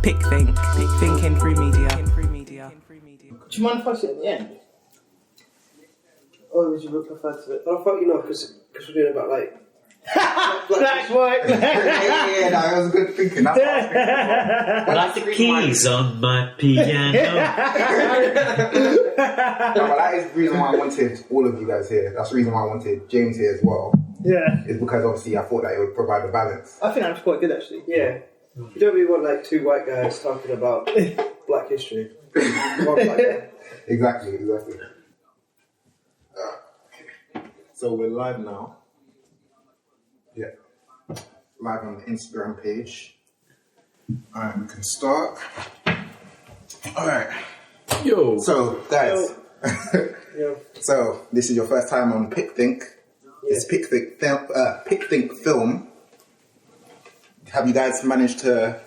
Pic.Think. Thinking through media. Do you mind if I sit at the end? Or would you prefer to it? But I thought, because we're doing about like... Black, white, yeah, that was good thinking. That's what I was thinking. Like the keys on my piano. No, but that is the reason why I wanted all of you guys here. That's the reason why I wanted James here as well. Yeah. Is because obviously I thought that it would provide a balance. I think that was quite good actually. Yeah. You don't really want like two white guys talking about black history. One black guy. Exactly. So we're live now. Yeah. Live on the Instagram page. Alright, we can start. Alright. Yo. So, guys. Yo. So, this is your first time on Pic.Think. Yeah. It's Pic.Think film. Have you guys managed to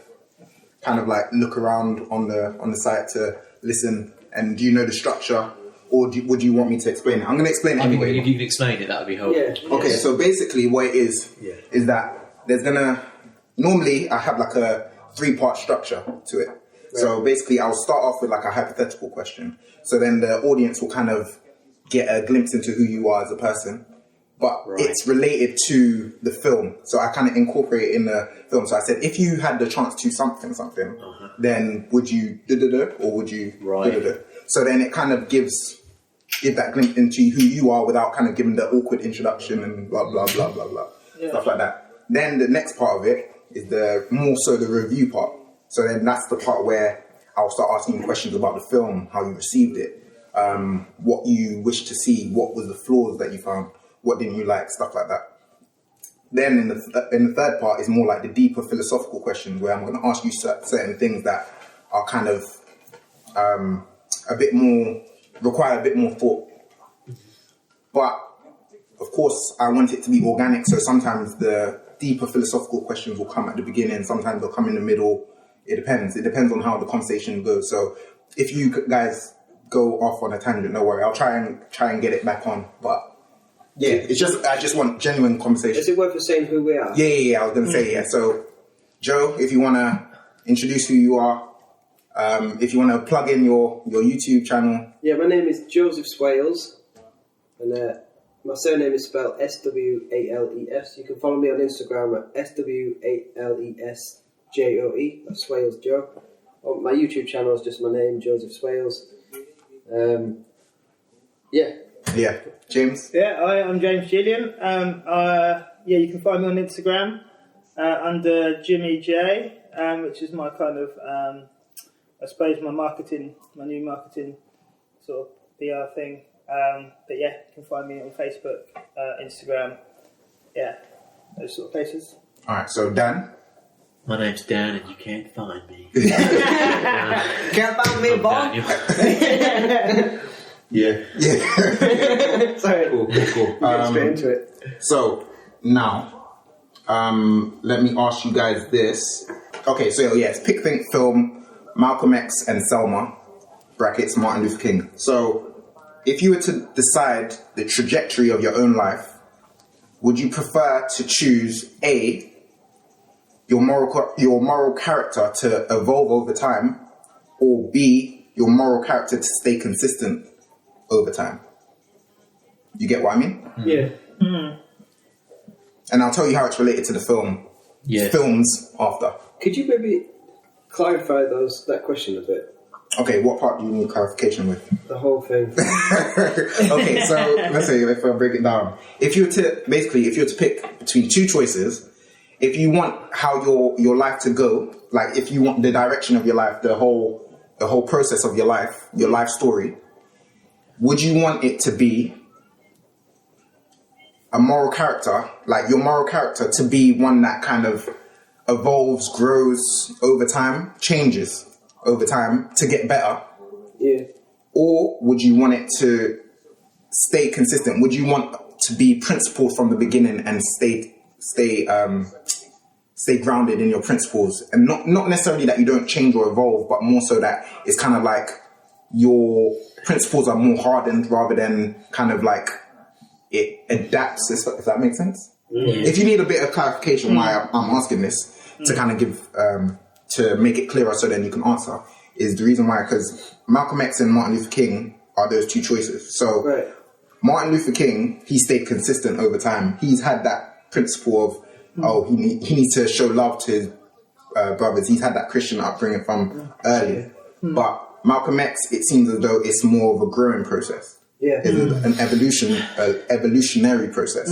kind of like look around on the site to listen? And do you know the structure? Or would you want me to explain it? I'm going to explain it anyway. If you can explain it, that would be helpful. Yeah. Okay, so basically what it is that there's normally I have like a 3-part structure to it. Right. So basically I'll start off with like a hypothetical question. So then the audience will kind of get a glimpse into who you are as a person. But it's related to the film. So I kind of incorporate it in the film. So I said, if you had the chance to something, then would you or would you So then it kind of give that glimpse into who you are without kind of giving the awkward introduction and blah, blah, blah, blah, blah. Yeah. Stuff like that. Then the next part of it is the review part. So then that's the part where I'll start asking you questions about the film, how you received it, what you wish to see, what was the flaws that you found, what didn't you like, stuff like that. Then in the third part is more like the deeper philosophical questions where I'm going to ask you certain things that are kind of require a bit more thought. But of course I want it to be organic, so sometimes the deeper philosophical questions will come at the beginning, sometimes they'll come in the middle. It depends on how the conversation goes. So if you guys go off on a tangent, no worry, I'll try and get it back on. But yeah, I just want genuine conversation. Is it worth saying who we are? Yeah, I was going to say, yeah. So, Joe, if you want to introduce who you are, if you want to plug in your YouTube channel. Yeah, my name is Joseph Swales, and my surname is spelled Swales. You can follow me on Instagram at SWALESJOE, that's Swales Joe. My YouTube channel is just my name, Joseph Swales. Yeah, James? Yeah, I'm James Jullian. You can find me on Instagram under Jimmy J, which is my kind of, I suppose my new marketing sort of PR thing. But yeah, you can find me on Facebook, Instagram, those sort of places. Alright, so Dan? My name's Dan and you can't find me. Can't find me, boy. Yeah. Sorry. Cool. Get straight into it. So, now, let me ask you guys this. Okay, so yes, Pic.Think film, Malcolm X and Selma, brackets Martin Luther King. So, if you were to decide the trajectory of your own life, would you prefer to choose A, your moral character to evolve over time, or B, your moral character to stay consistent over time? You get what I mean? Yeah. Mm. And I'll tell you how it's related to the films after. Could you maybe clarify that question a bit? Okay, what part do you need clarification with? The whole thing. Okay, so let's say if I break it down. If you were to pick between two choices, if you want how your life to go, like if you want the direction of your life, the whole process of your life story, would you want it to be a moral character, like your moral character to be one that kind of evolves, grows over time, changes over time to get better? Yeah. Or would you want it to stay consistent? Would you want to be principled from the beginning and stay grounded in your principles, and not necessarily that you don't change or evolve, but more so that it's kind of like your principles are more hardened rather than kind of like it adapts, if that makes sense? Mm. If you need a bit of clarification why I'm asking this, to kind of give to make it clearer so then you can answer, is the reason why, because Malcolm X and Martin Luther King are those two choices. So Right. Martin Luther King, he stayed consistent over time. He's had that principle of, he needs to show love to his brothers. He's had that Christian upbringing from early. But Malcolm X, it seems as though it's more of a growing process. Yeah. It's an evolutionary process.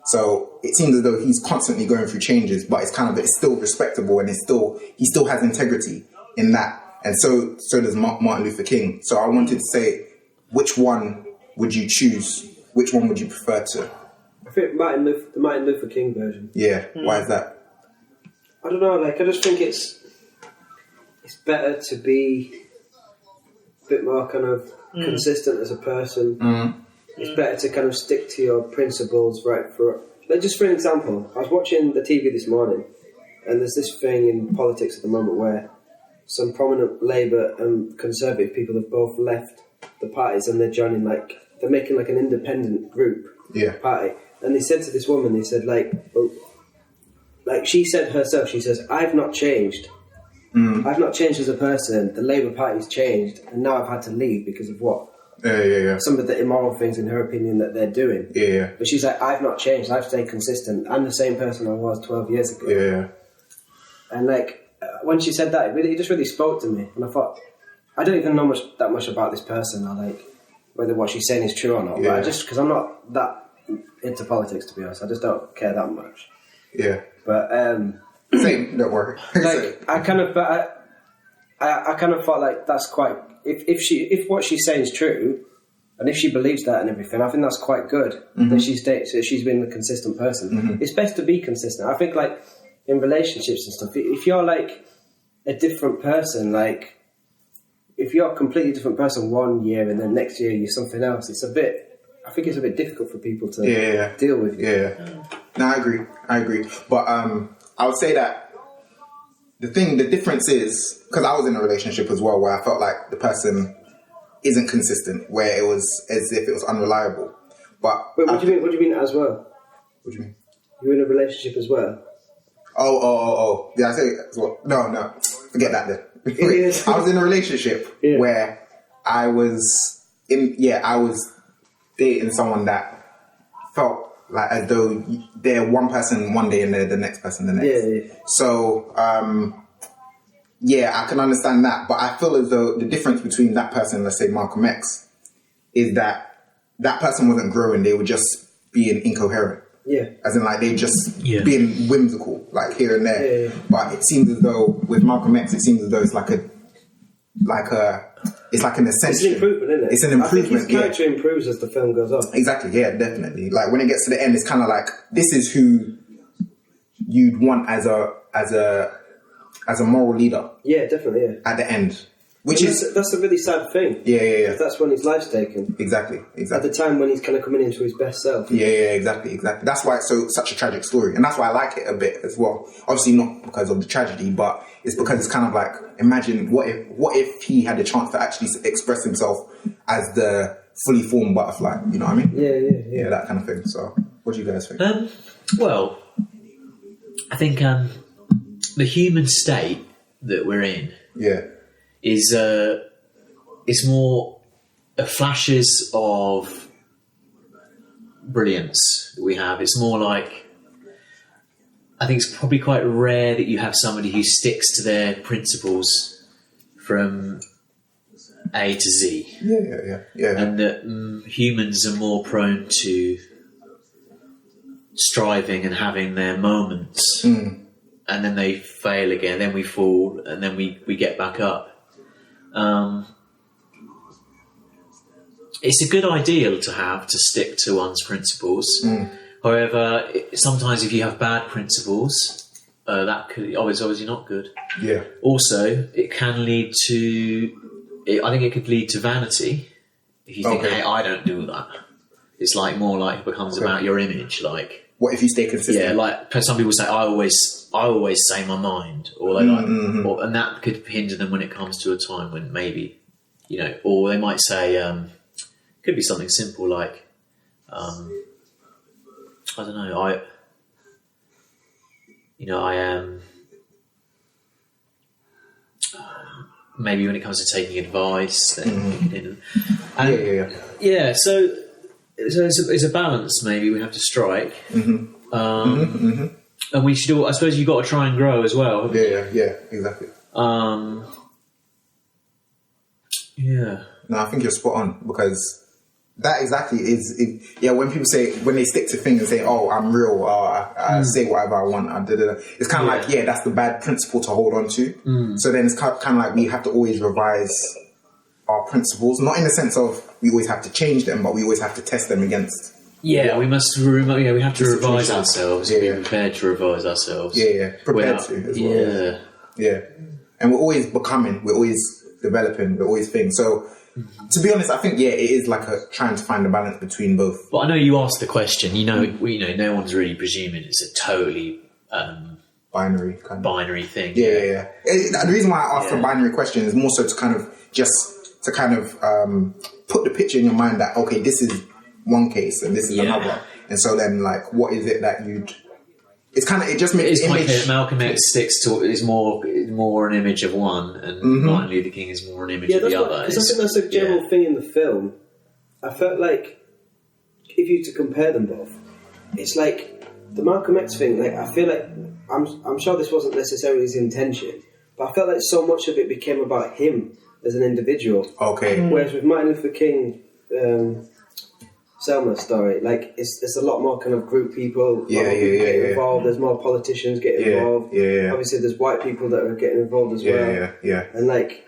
So it seems as though he's constantly going through changes, but it's still respectable, and he still has integrity in that. And so does Martin Luther King. So I wanted to say, which one would you choose? Which one would you prefer to? I think the Martin Luther King version. Yeah. Why is that? I don't know. Like, I just think it's better to be a bit more kind of consistent as a person. It's better to kind of stick to your principles, right? Just for an example, I was watching the TV this morning, and there's this thing in politics at the moment where some prominent Labour and Conservative people have both left the parties, and they're joining, like, they're making like an independent group party. And they said to this woman, they said, she said herself, she says, I've not changed. I've not changed as a person. The Labour Party's changed, and now I've had to leave because of what? Some of the immoral things, in her opinion, that they're doing. But she's like, I've not changed. I've stayed consistent. I'm the same person I was 12 years ago. And like, when she said that, it just really spoke to me. And I thought, I don't even know that much about this person, or like whether what she's saying is true or not. But because I'm not that into politics, to be honest, I just don't care that much. But same. Don't worry. Like, I kind of thought like that's quite. If what she's saying is true, and if she believes that and everything, I think that's quite good. That she's been a consistent person. It's best to be consistent. I think, like, in relationships and stuff, if you're like a different person, like if you're a completely different person one year and then next year you're something else, I think it's a bit difficult for people to deal with. No, I agree. But I would say that the difference is, because I was in a relationship as well where I felt like the person isn't consistent, where it was as if it was unreliable. But wait, what do you mean as well? What do you mean? You're in a relationship as well? Oh. Did I say as well? No. Forget that then. I was in a relationship where I was dating someone that felt like as though they're one person one day and they're the next person the next. So, I can understand that. But I feel as though the difference between that person, let's say Malcolm X, is that person wasn't growing. They were just being incoherent. As in, like, they just being whimsical, like, here and there. But it seems as though with Malcolm X, it seems as though it's like an ascension. It's an improvement, isn't it? It's an improvement. I think his character improves as the film goes on. Exactly, definitely. Like, when it gets to the end, it's kind of like, this is who you'd want as a moral leader. Yeah, definitely. At the end, that's a really sad thing. Yeah. That's when his life's taken. Exactly. At the time when he's kind of coming into his best self. Yeah, exactly. That's why it's such a tragic story, and that's why I like it a bit as well. Obviously, not because of the tragedy, but it's because it's kind of like, imagine what if he had the chance to actually express himself as the fully formed butterfly. You know what I mean? Yeah, that kind of thing. So, what do you guys think? Well, I think the human state that we're in is it's more flashes of brilliance that we have. It's more like, I think it's probably quite rare that you have somebody who sticks to their principles from A to Z. Yeah. And that humans are more prone to striving and having their moments, and then they fail again, then we fall, and then we get back up. It's a good ideal to have, to stick to one's principles. However, sometimes if you have bad principles, that could, it's obviously not good. Yeah. Also, it can lead to, I think it could lead to vanity. If you think, hey, I don't do that. It's like more like it becomes about your image. Like, what if you stay consistent? Yeah, like some people say, I always say my mind, or they and that could hinder them when it comes to a time when maybe, or they might say, could be something simple like, I don't know, maybe when it comes to taking advice, then So it's a balance maybe we have to strike. And we should all, I suppose you've got to try and grow as well. Exactly. No, I think you're spot on, because that exactly is when people say, when they stick to things and say, oh, I'm real, I say whatever I want, it's kind of like, that's the bad principle to hold on to. So then it's kind of like we have to always revise our principles, not in the sense of we always have to change them, but we always have to test them against. We have to revise ourselves. Be prepared to revise ourselves. Prepared to as well. And we're always becoming, we're always developing, we're always things. So to be honest, I think it is like trying to find a balance between both. But I know you asked the question. No one's really presuming it's a totally binary thing. The reason why I asked a binary question is more so to kind of put the picture in your mind that, okay, this is one case and this is another, and so then like, what is it that you'd? It just makes the image. Malcolm X is more an image of one, and Martin Luther King is more an image of the other. Because I think that's a general thing in the film. I felt like if you were to compare them both, it's like the Malcolm X thing. Like I feel like I'm sure this wasn't necessarily his intention, but I felt like so much of it became about him as an individual. Okay. Whereas with Martin Luther King. Selma story, like it's a lot more kind of group people getting involved. There's more politicians getting involved. Obviously there's white people that are getting involved as well. And I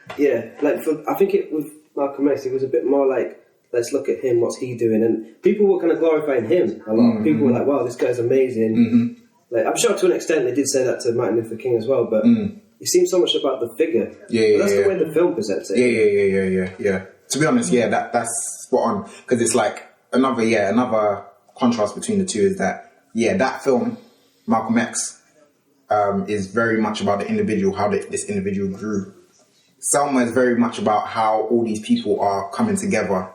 think with Malcolm X it was a bit more like, let's look at him, what's he doing, and people were kind of glorifying him a lot. People were like, wow, this guy's amazing. Like I'm sure to an extent they did say that to Martin Luther King as well, but it seems so much about the figure. But that's the way the film presents it. To be honest, that's spot on, because it's like another contrast between the two is that that film Malcolm X is very much about the individual, how this individual grew. Selma is very much about how all these people are coming together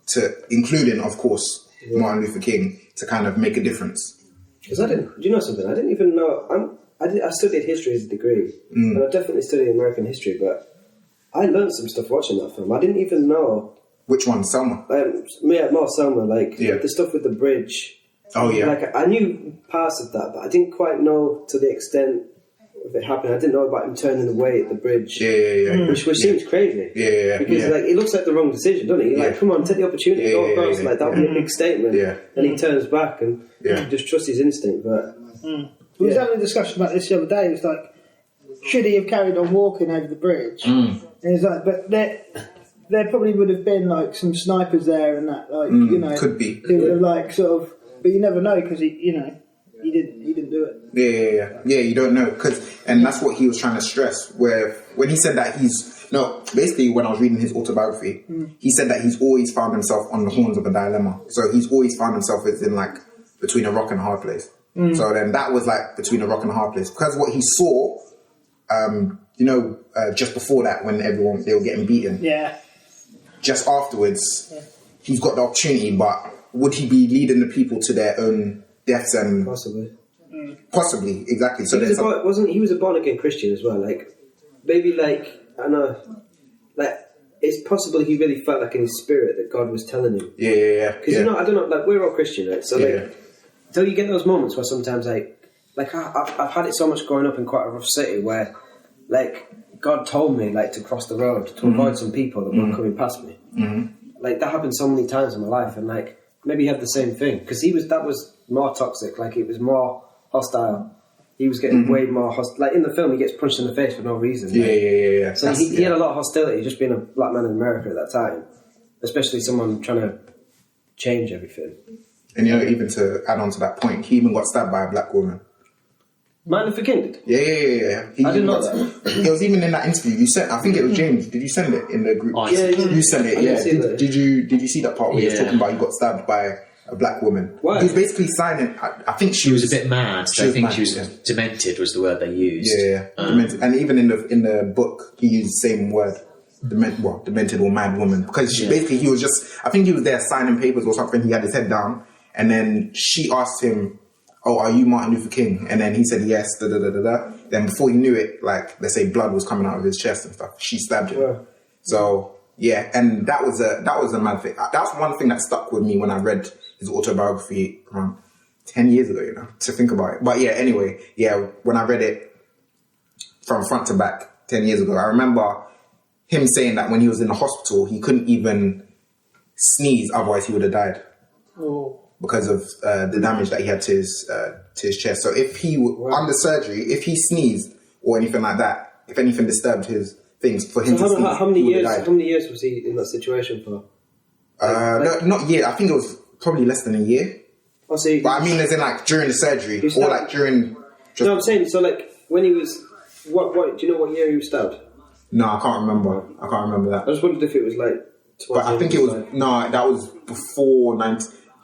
to, including of course Martin Luther King, to kind of make a difference. Because do you know something? I didn't even know. I studied history as a degree, and I definitely studied American history, but I learned some stuff watching that film. I didn't even know. Which one, Selma? More Selma, the stuff with the bridge. Oh yeah. Like I knew parts of that, but I didn't quite know to the extent of it happening. I didn't know about him turning away at the bridge. Which seems crazy. Because it looks like the wrong decision, doesn't it? You're like, come on, take the opportunity, go across. Like that would be a big statement. And he turns back and just trusts his instinct. But we was having a discussion about this the other day. It was like, should he have carried on walking over the bridge? And it's like, but there probably would have been like some snipers there and that, could be. Who would have like sort of, but you never know because he didn't do it. You don't know, and that's what he was trying to stress. Where when he said that basically when I was reading his autobiography, he said that he's always found himself on the horns of a dilemma. So he's always found himself as in like between a rock and a hard place. So then that was like between a rock and a hard place, because what he saw, just before that when they were getting beaten. Just afterwards, he's got the opportunity, but would he be leading the people to their own deaths? And possibly, exactly. So he was a born again Christian as well. Like maybe I know, it's possible he really felt like in his spirit that God was telling him. Because I don't know, like we're all Christian, right? So till you get those moments where sometimes I've had it so much growing up in quite a rough city where God told me to cross the road to avoid some people that were coming past me. That happened so many times in my life, and maybe he had the same thing, because that was more toxic. It was more hostile. He was getting way more hostile. In the film, he gets punched in the face for no reason. So he had a lot of hostility just being a black man in America at that time, especially someone trying to change everything. And even to add on to that point, he even got stabbed by a black woman. Martin Luther King did? Yeah. I didn't know that. It was even in that interview you sent. I think it was James. Did you send it in the group? You sent it. Did you see that part where he was talking about he got stabbed by a black woman? Why? He was basically signing. I think she was a bit mad. I think she was demented was the word they used. Demented. And even in the book, he used the same word. Demented or mad woman, because basically he was just. I think he was there signing papers or something. He had his head down, and then she asked him, oh, are you Martin Luther King? And then he said yes, da da da da da. Then before he knew it, like, let's say blood was coming out of his chest and stuff, she stabbed him. Yeah. So, yeah, and that was a mad thing. That's one thing that stuck with me when I read his autobiography around 10 years ago, you know, to think about it. But yeah, anyway, yeah, when I read it from front to back 10 years ago, I remember him saying that when he was in the hospital, he couldn't even sneeze, otherwise he would have died. Oh. Because of the damage that he had to his chest. So if he, under surgery, if he sneezed or anything like that, if anything disturbed his things, for him to sneeze, how many years was he in that situation for? No, not year. I think it was probably less than a year. Oh, so but I mean, as in like during the surgery or like during. No, I'm saying so. Like when he was, what? Do you know what year he was stabbed? No, I can't remember. I can't remember that. I just wondered if it was like. But I think it was no. That was before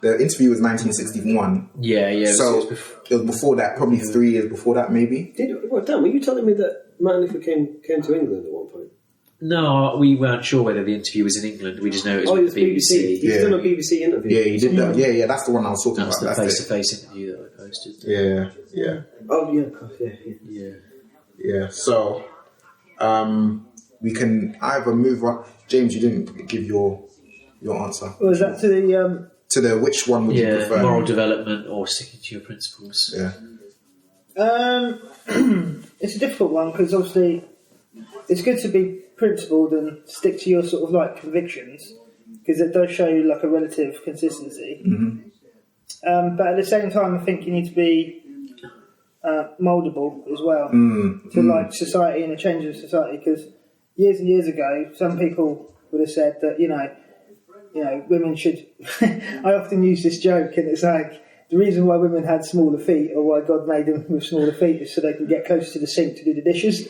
the interview was 1961. Yeah. So it was before that, probably 3 years before that, maybe. Dan, were you telling me that Martin Luther King came to England at one point? No, we weren't sure whether the interview was in England. We just know it was with the BBC. He's done a BBC interview. Yeah, he did that. Yeah, that's the one I was talking about. That's the face-to-face interview that I posted. Yeah. Oh, yeah. Yeah, so we can either move on. James, you didn't give your answer. Was that to the... To the which one would you prefer? Moral development or sticking to your principles? Yeah. It's a difficult one because obviously it's good to be principled and stick to your sort of like convictions because it does show you like a relative consistency. Mm-hmm. But at the same time, I think you need to be mouldable as well to like society and a change of society because years and years ago, some people would have said that, you know, women should... I often use this joke and it's like, the reason why women had smaller feet or why God made them with smaller feet is so they can get closer to the sink to do the dishes.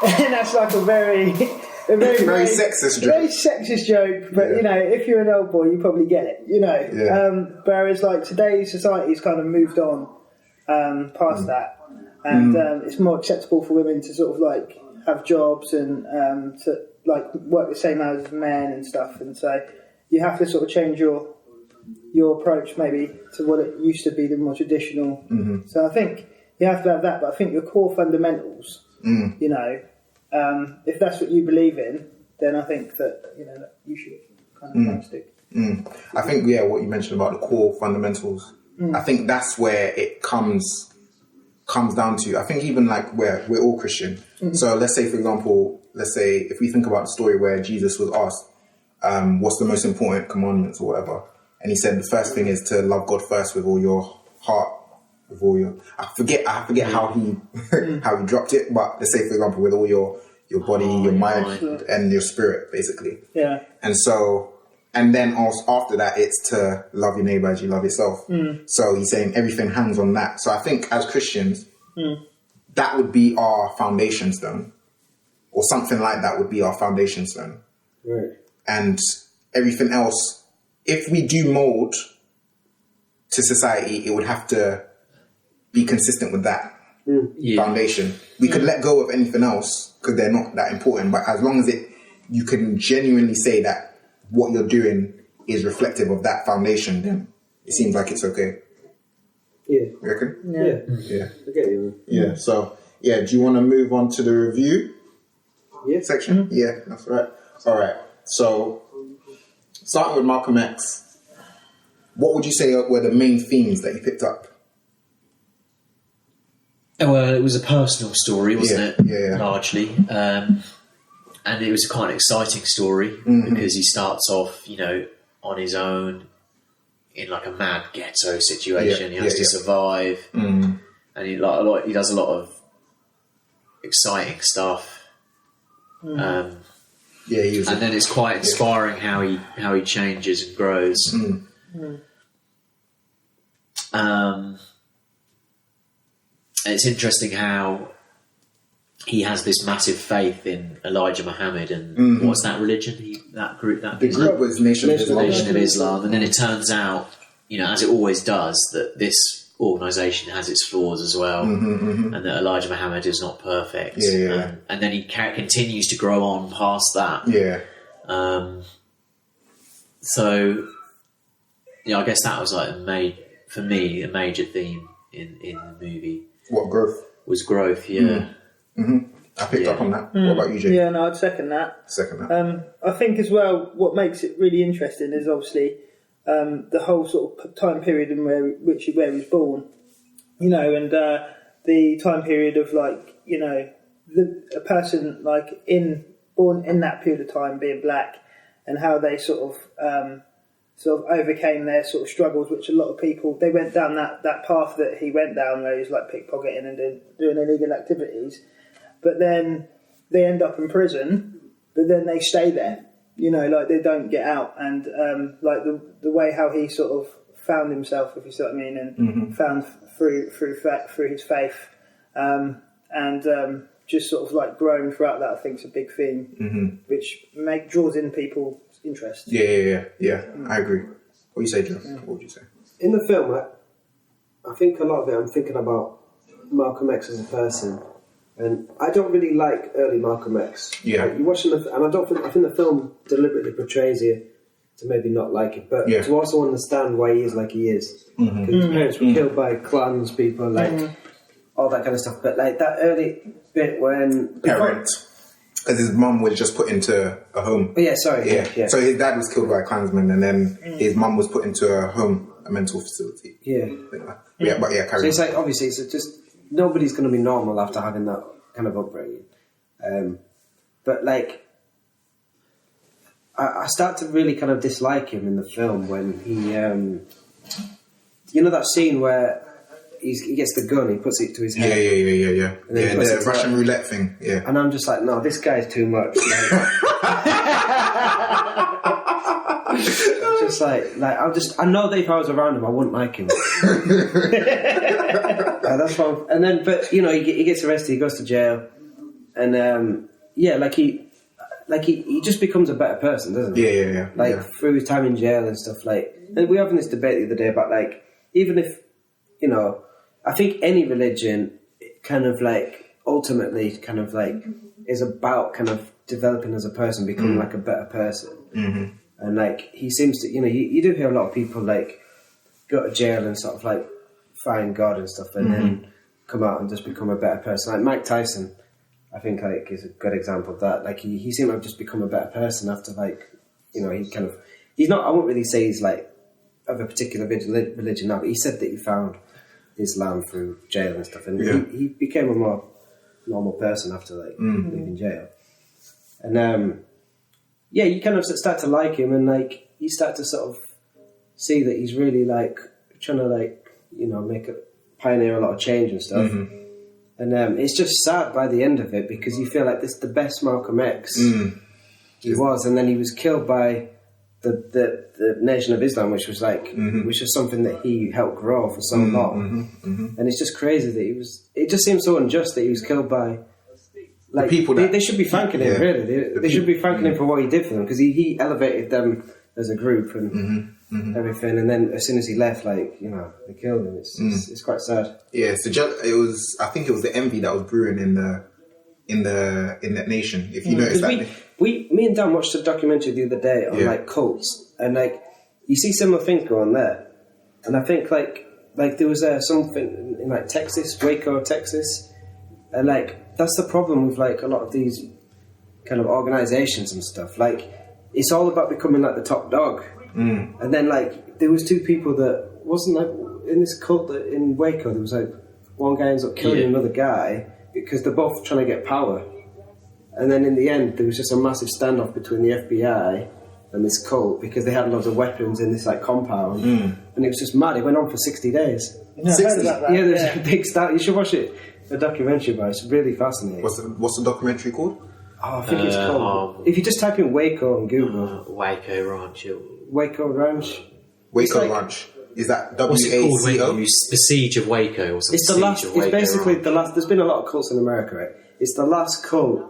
And that's like a very sexist joke. Very sexist joke, but you know, if you're an old boy, you probably get it. You know, whereas like today's society's kind of moved on past that, and it's more acceptable for women to sort of like have jobs and to like work the same hours as men and stuff. And so you have to sort of change your approach maybe to what it used to be, the more traditional. Mm-hmm. So I think you have to have that, but I think your core fundamentals, you know. If that's what you believe in, then I think that you should kind of stick. I think what you mentioned about the core fundamentals, I think that's where it comes down to. I think even like where we're all Christian. So let's say, for example, if we think about the story where Jesus was asked, what's the most important commandments or whatever, and he said the first thing is to love God first with all your heart. With all your, I forget how he dropped it, but let's say, for example, with all your body, your mind, and your spirit, basically. Yeah. And then also after that, it's to love your neighbour as you love yourself. So he's saying everything hangs on that. So I think as Christians, that would be our foundation stone, or something like that would be our foundation stone. Right. And everything else, if we do mould to society, it would have to be consistent with that foundation. We could let go of anything else because they're not that important, but as long as you can genuinely say that what you're doing is reflective of that foundation, then it seems like it's okay. Yeah. You reckon? Yeah. I get you. Yeah. So, do you want to move on to the review section? Mm-hmm. Yeah, that's right. All right. So, starting with Malcolm X, what would you say were the main themes that you picked up? Well, it was a personal story, wasn't it? Yeah. Largely. And it was quite an exciting story because he starts off, on his own in like a mad ghetto situation. He has to survive. And he does a lot of exciting stuff. And then it's quite inspiring how he changes and grows. It's interesting how he has this massive faith in Elijah Muhammad and what's that religion? The group was Nation of Islam, and then it turns out, as it always does, that this organisation has its flaws as well, and that Elijah Muhammad is not perfect. And then he continues to grow on past that. So I guess that was like for me a major theme in the movie. What growth? Was growth, yeah. I picked up on that. What about you, Jay? Yeah, no, I'd second that. I think as well, what makes it really interesting is obviously the whole sort of time period in where he was born, and the time period of a person born in that period of time being black, and how they sort of overcame their sort of struggles, which a lot of people, they went down that path that he went down, where he was like pickpocketing and doing illegal activities, but then they end up in prison, but then they stay there, they don't get out, and the way how he sort of found himself, if you see what I mean, and found through his faith, and just sort of grown throughout that, I think is a big theme, which draws in people's interest. Yeah. I agree. What do you say, Joe? What would you say? In the film, I think a lot of it, I'm thinking about Malcolm X as a person, and I don't really like early Malcolm X. Yeah. You're watching and I think the film deliberately portrays you to maybe not like it, but to also understand why he is like he is. Because his parents were killed by clans, people, all that kind of stuff. But that early bit when parents, because his mum was just put into a home. Oh, yeah, sorry. Yeah. So his dad was killed by a Klansman, and then his mum was put into a mental facility. Yeah. Carry so it's obviously it's just nobody's going to be normal after having that kind of upbringing. But I start to really kind of dislike him in the film when he, that scene where he gets the gun, he puts it to his head. Yeah. And then the Russian roulette thing. Yeah. And I'm just like, no, this guy's too much. I know that if I was around him, I wouldn't like him. That's why. And then, but he gets arrested, he goes to jail, and he just becomes a better person, doesn't he? Yeah. Through his time in jail and stuff. And we were having this debate the other day about even if I think any religion kind of ultimately kind of is about kind of developing as a person, becoming a better person. And he seems to, you do hear a lot of people go to jail and sort of find God and stuff, and then come out and just become a better person. Like Mike Tyson, I think is a good example of that. He seemed to have just become a better person after he's not. I won't really say he's of a particular religion now, but he said that he found Islam through jail and stuff, and he became a more normal person after leaving jail. And you kind of start to like him, and you start to sort of see that he's really trying to pioneer a lot of change and stuff. And it's just sad by the end of it, because you feel like this is the best Malcolm X he was, and then he was killed by the Nation of Islam, which was which was something that he helped grow for so long. And it's just crazy that it just seems so unjust that he was killed by the people they should be thanking him, really. They should be thanking him for what he did for them, because he elevated them as a group and everything, and then as soon as he left, they killed him. It's quite sad. Yeah, so I think it was the envy that was brewing in that nation. If you notice that, me and Dan watched a documentary the other day on cults, and you see similar things go on there. And I think there was something in Texas, Waco, Texas, and that's the problem with a lot of these kind of organizations and stuff. It's all about becoming the top dog. And then there was two people that wasn't in this cult that in Waco, there was one guy ends up killing another guy because they're both trying to get power. And then in the end, there was just a massive standoff between the FBI and this cult, because they had loads of weapons in this compound, and it was just mad. It went on for 60 days. Yeah, 60? Yeah, there's a big start. You should watch it. A documentary about it. It's really fascinating. What's the documentary called? I think it's called. If you just type in Waco on Google, Waco Ranch. Waco Ranch. Waco Ranch. Is that what's it called? WACO? The Siege of Waco or something? It's the last. It's basically the last. There's been a lot of cults in America, right? It's the last cult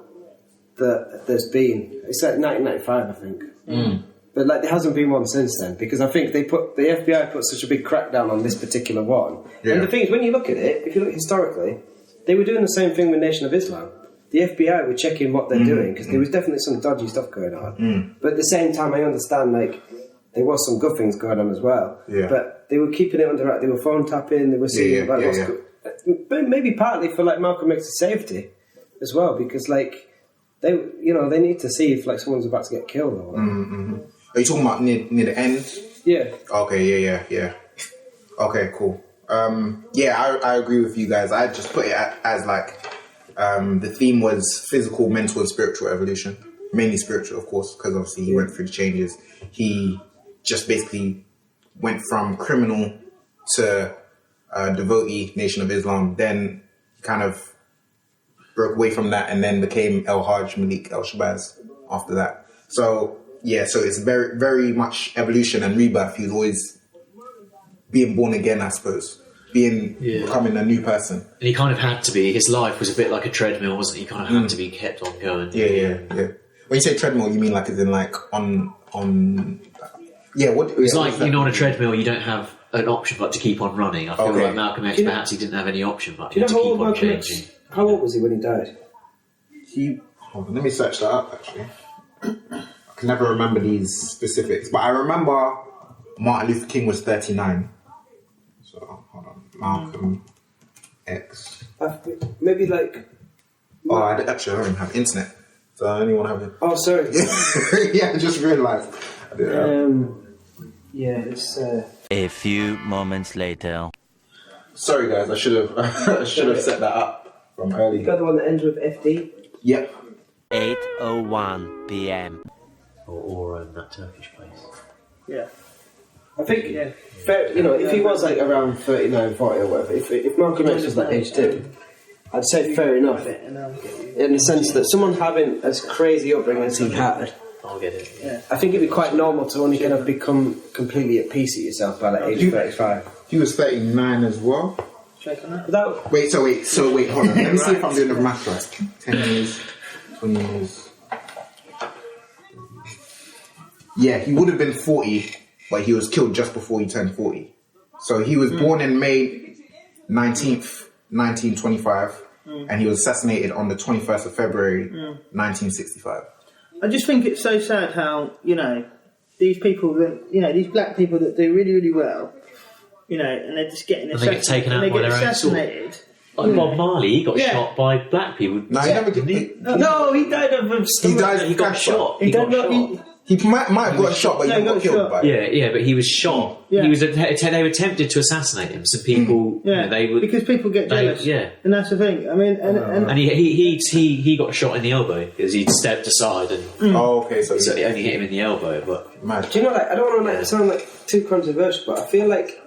that there's been. It's 1995, I think. But there hasn't been one since then, because I think the FBI put such a big crackdown on this particular one. Yeah. And the thing is, when you look at it, if you look historically, they were doing the same thing with Nation of Islam. The FBI were checking what they're doing, because there was definitely some dodgy stuff going on. But at the same time, I understand there was some good things going on as well. Yeah. But they were keeping it under wraps. They were phone tapping. They were seeing about what's good. But maybe partly for like Malcolm X's safety as well, because like they need to see if like someone's about to get killed or whatever. Mm-hmm. Are you talking about near the end? Yeah. Okay. Yeah. Okay. Cool. I agree with you guys. I just put it as like the theme was physical, mental, and spiritual evolution. Mainly spiritual, of course, because obviously he went through the changes. He just basically went from criminal to devotee, Nation of Islam, then kind of broke away from that and then became El Hajj Malik El Shabazz after that. So it's very, very much evolution and rebirth. He's always being born again, I suppose. Becoming a new person. And he kind of had to be. His life was a bit like a treadmill, wasn't he? He kind of had to be kept on going. Yeah. When you say treadmill, you mean like as in like on... Yeah, what... It's like, on a treadmill, you don't have an option but to keep on running. I feel like Malcolm X, perhaps he didn't have any option but to keep on changing. How old was he when he died? Hold on, let me search that up, actually. I can never remember these specifics, but I remember Martin Luther King was 39. So, hold on. Malcolm X. Maybe like... I don't even have internet. So I only want to have it. Oh, sorry. Yeah, I just realised. It's... A few moments later. Sorry guys, I should have set that up from early. You got the one that ends with FD? Yep. 8:01 p.m. Or that Turkish place. Yeah. I think, if he was like around 39, 40 or whatever, if Malcolm X was like age 2, I'd say fair enough. In the sense that someone having as crazy upbringing as he had, I'll get it. Yeah. I think it'd be quite normal to only kind of become completely at peace with yourself by like age 35. He was 39 as well. Check on that. Wait, hold on. Let me see if I'm doing the math right. 10 years, 20 years. Yeah, he would have been 40, but he was killed just before he turned 40. So he was born in May 19th, 1925, and he was assassinated on the 21st of February, 1965. I just think it's so sad how, these people that, these black people that do really, really well, and they're just getting assassinated. And they get taken out by their own sword. Like Bob Marley, he got shot by black people. No, he never did. No, he died of He got shot. He got shot. He might have got shot, but he got killed by it. Yeah, but he was shot. Yeah. They were attempted to assassinate him. Some people, they would because people get jealous. And that's the thing. I mean, and he got shot in the elbow because he stepped aside and so it only hit him in the elbow. But do you know, like, I don't want to sound like too controversial, but I feel like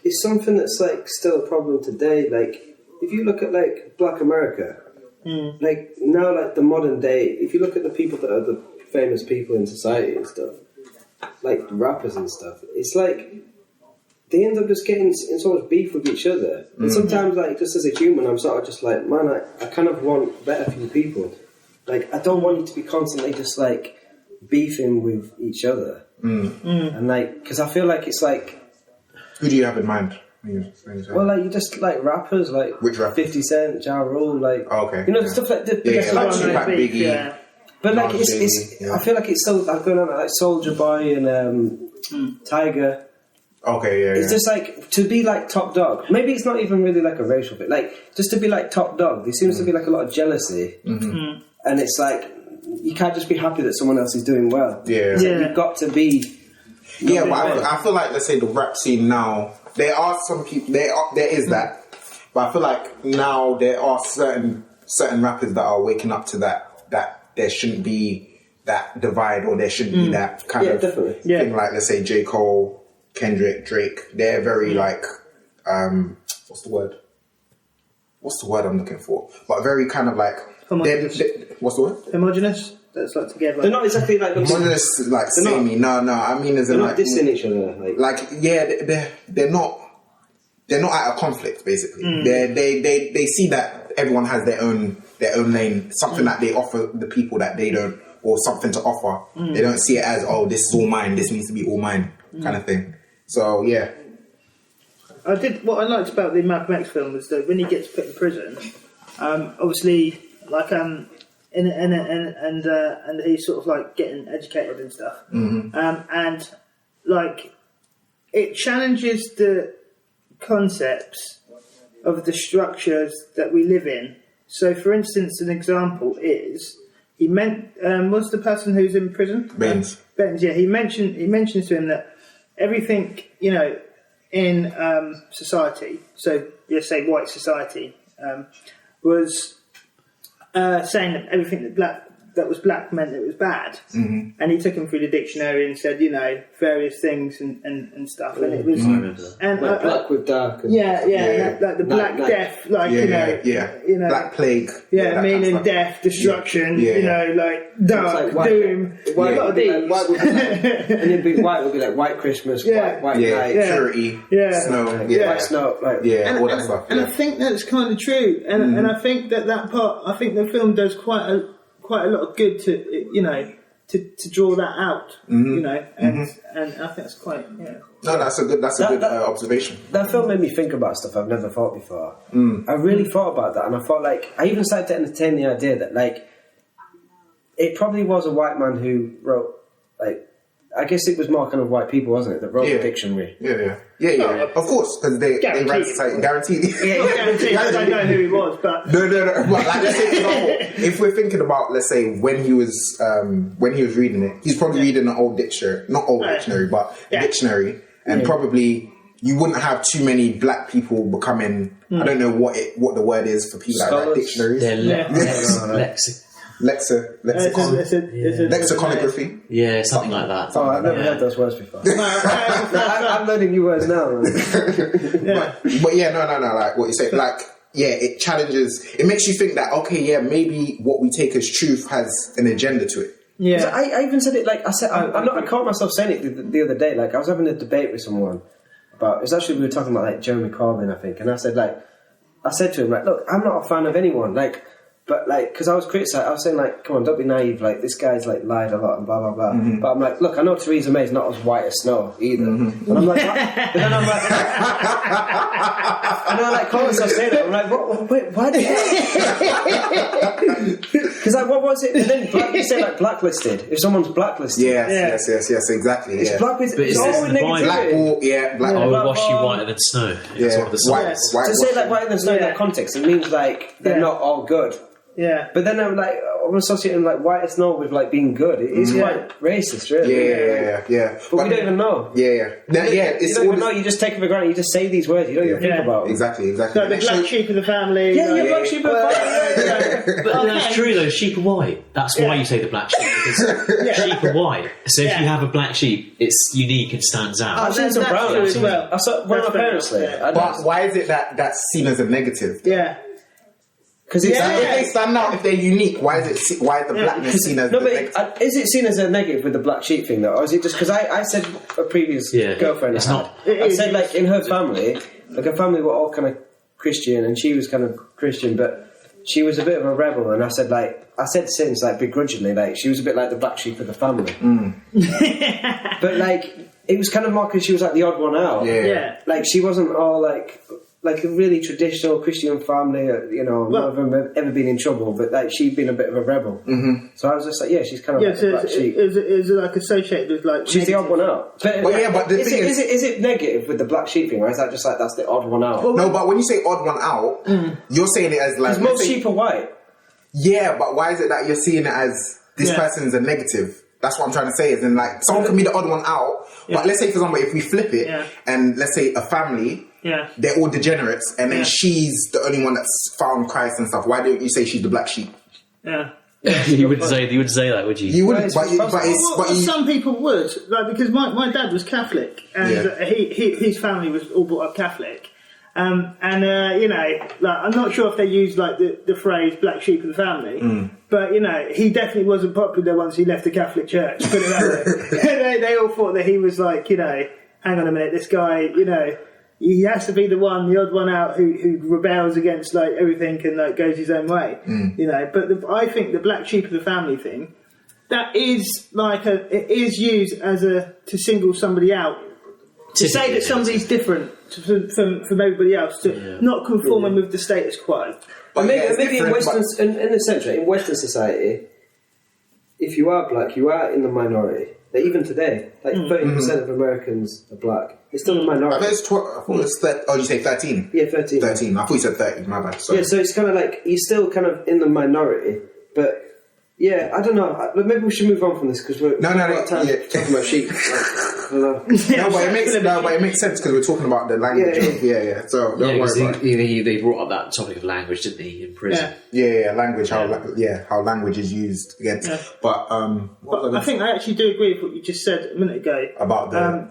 it's something that's like still a problem today. Like, if you look at like Black America, like now, like the modern day, if you look at the people that are the famous people in society and stuff, like the rappers and stuff, it's like they end up just getting in so much beef with each other. And sometimes, like, just as a human, I'm sort of just like, man, I kind of want better for you people. Like, I don't want you to be constantly just like beefing with each other. And like, because I feel like it's like, who do you have in mind? Well, like, you just like rappers, like which rappers? 50 Cent, Ja Rule, like, stuff like the Biggie. But like, it's I feel like it's still like going on like Soulja Boy and Tiger. It's just like to be like top dog. Maybe it's not even really like a racial bit. Like, just to be like top dog, there seems to be like a lot of jealousy, and it's like you can't just be happy that someone else is doing well. You've got to be. But I feel like, let's say the rap scene now, there are some people. There is that, but I feel like now there are certain rappers that are waking up to that there shouldn't be that divide, or there shouldn't be that kind of thing. Like, let's say J. Cole, Kendrick, Drake. They're very like what's the word I'm looking for? But very kind of like what's the word? Homogenous. That's like together. They're not exactly like homogenous, like samey. No. I mean, as in they're like not dissing each other. They're not at a conflict. Basically, they see that everyone has their own lane, something that they offer the people that they don't, or something to offer. They don't see it as, this is all mine, this needs to be all mine, kind of thing. So what I liked about the Malcolm X film was that when he gets put in prison, obviously, like and he's sort of like getting educated and stuff, and like, it challenges the concepts of the structures that we live in. So, for instance, an example is he meant what's the person who's in prison? Benz. Benz. Yeah, he mentions to him that everything in society. So, let's say white society was saying that everything that was black meant it was bad, and he took him through the dictionary and said, various things and stuff, and it was and black with dark, and like the black death, like black plague, meaning kind of death, destruction, like dark, like doom, white would be like, and then white would be like white Christmas, white night, purity, snow, white snow, like all that stuff. And I think that's kind of true, and I think that part, I think the film does quite a lot of good to draw that out, and I think that's quite No, that's a good observation. That film made me think about stuff I've never thought before. I really thought about that, and I thought like I even started to entertain the idea that like it probably was a white man who wrote like. I guess it was more kind of white people, wasn't it, that wrote the dictionary? Yeah. Of course, because they ran society, guaranteed. Guaranteed. I don't know who he was, but no. But like, let's say, for example, if we're thinking about, let's say, when he was reading it, he's probably reading an old dictionary, not old dictionary, but a dictionary, and probably you wouldn't have too many black people becoming. I don't know what the word is for people that write dictionaries. Lexiconography. Yeah, something like that. Oh, I've never heard those words before. I'm learning new words now. But no. Like what you say, like it challenges. It makes you think that maybe what we take as truth has an agenda to it. Yeah, I even said it like I said. I caught myself saying it the other day. Like I was having a debate with someone about. It was actually we were talking about like Jeremy Corbyn, I think, and I said to him like, look, I'm not a fan of anyone. Like. But like, because I was criticising, I was saying like, come on, don't be naive. Like this guy's like lied a lot and blah blah blah. But I'm like, look, I know Theresa May's not as white as snow either. And I'm like, what? But then I'm like, and I like call myself saying that. I'm like, what? Wait, why did? Because like, what was it? And then you say like blacklisted. If someone's blacklisted, yes, exactly. It's blacklisted. But it's all negativity. Black I would wash you whiter than snow. Yeah, white. To say like whiter than snow in that context, it means like they're not all good. Yeah, but then I'm associating like white snow with like being good. It is quite racist, really. Yeah. But we don't even know. Yeah. You don't even know. You just take it for granted. You just say these words. You don't even think about them. Exactly. Like the black sheep of the family. Yeah, black sheep of the family. But that's true though. Sheep are white. That's why you say the black sheep, because sheep are white. So if you have a black sheep, it's unique and stands out. I've seen some brown as well. I saw one of my parents there. But why is it that that's seen as a negative? Yeah. Because if they stand out, if they're unique, why is the blackness seen as negative? Is it seen as a negative with the black sheep thing though, or is it just because I said a previous girlfriend? It's not. I said like in her family, like her family were all kind of Christian, and she was kind of Christian, but she was a bit of a rebel. And I said since like begrudgingly, like she was a bit like the black sheep of the family. But like it was kind of more because she was like the odd one out. Yeah. Like she wasn't all like a really traditional Christian family, none of them have ever been in trouble, but like she'd been a bit of a rebel. So I was just like, she's kind of like a black sheep. Is it like associated with like? She's the odd one out. But the thing is it negative with the black sheep thing, or is that just like that's the odd one out? No, but when you say odd one out, you're saying it as like because most sheep are white. Yeah, but why is it that you're seeing it as this person's a negative? That's what I'm trying to say. Is in like someone can be the odd one out, but let's say for example, if we flip it and let's say a family. Yeah, they're all degenerates, and then she's the only one that's found Christ and stuff. Why don't you say she's the black sheep? Yeah, you wouldn't say that, would you? You wouldn't, but some people would, like because my dad was Catholic, and his family was all brought up Catholic, like I'm not sure if they used like the phrase "black sheep of the family," but he definitely wasn't popular once he left the Catholic Church. Put it that way. they all thought that he was like, hang on a minute, this guy, he has to be the odd one out who rebels against like everything and like goes his own way, But I think the black sheep of the family thing, that is like it is used as to single somebody out, to say that somebody's different from everybody else, to not conforming with the status quo. But maybe in Western, in the centre, in Western society, if you are black, you are in the minority. Like, even today, like 30% of Americans are black. It's still a minority. I thought it's 12. I thought it's did you say 13? Yeah, 13. 13. I thought you said 30. My bad. Sorry. Yeah, so it's kind of like you're still kind of in the minority, but yeah, I don't know. Maybe we should move on from this because we're no, talking about sheep. I don't know. But it makes sense because we're talking about the language. Yeah. So don't worry about it. They brought up that topic of language, didn't they, in prison? Yeah. Language. How language is used against. Yeah. But I think I actually do agree with what you just said a minute ago about the